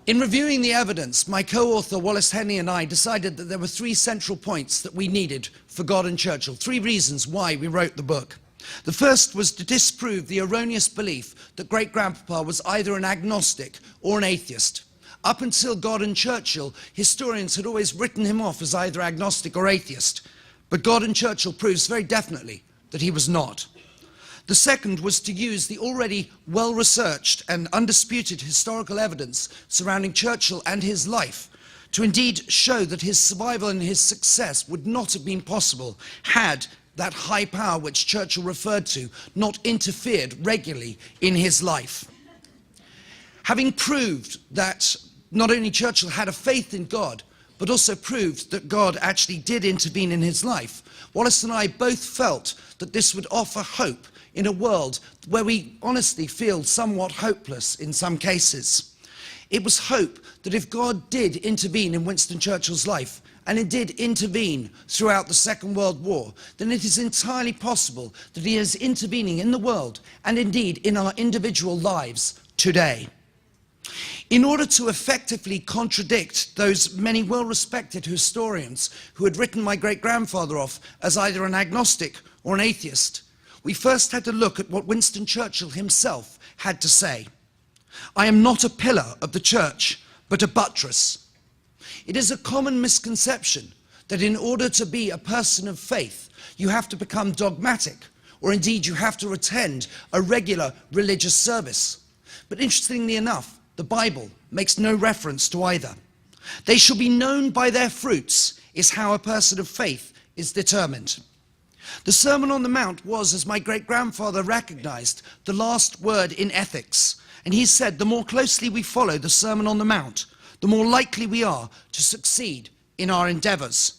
In reviewing the evidence, my co-author Wallace Henley and I decided that there were three central points that we needed for God and Churchill, three reasons why we wrote the book. The first was to disprove the erroneous belief that great-grandpapa was either an agnostic or an atheist. Up until God and Churchill, historians had always written him off as either agnostic or atheist, but God and Churchill proves very definitely that he was not. The second was to use the already well-researched and undisputed historical evidence surrounding Churchill and his life to indeed show that his survival and his success would not have been possible had that high power which Churchill referred to not interfered regularly in his life. Having proved that not only Churchill had a faith in God, but also proved that God actually did intervene in his life, Wallace and I both felt that this would offer hope in a world where we honestly feel somewhat hopeless in some cases. It was hope that if God did intervene in Winston Churchill's life, and it did intervene throughout the Second World War, then it is entirely possible that he is intervening in the world, and indeed in our individual lives today. In order to effectively contradict those many well-respected historians who had written my great-grandfather off as either an agnostic or an atheist, we first had to look at what Winston Churchill himself had to say. "I am not a pillar of the church, but a buttress." It is a common misconception that in order to be a person of faith, you have to become dogmatic, or indeed you have to attend a regular religious service. But interestingly enough, the Bible makes no reference to either. "They shall be known by their fruits" is how a person of faith is determined. The Sermon on the Mount was, as my great-grandfather recognized, the last word in ethics. And he said the more closely we follow the Sermon on the Mount, the more likely we are to succeed in our endeavors.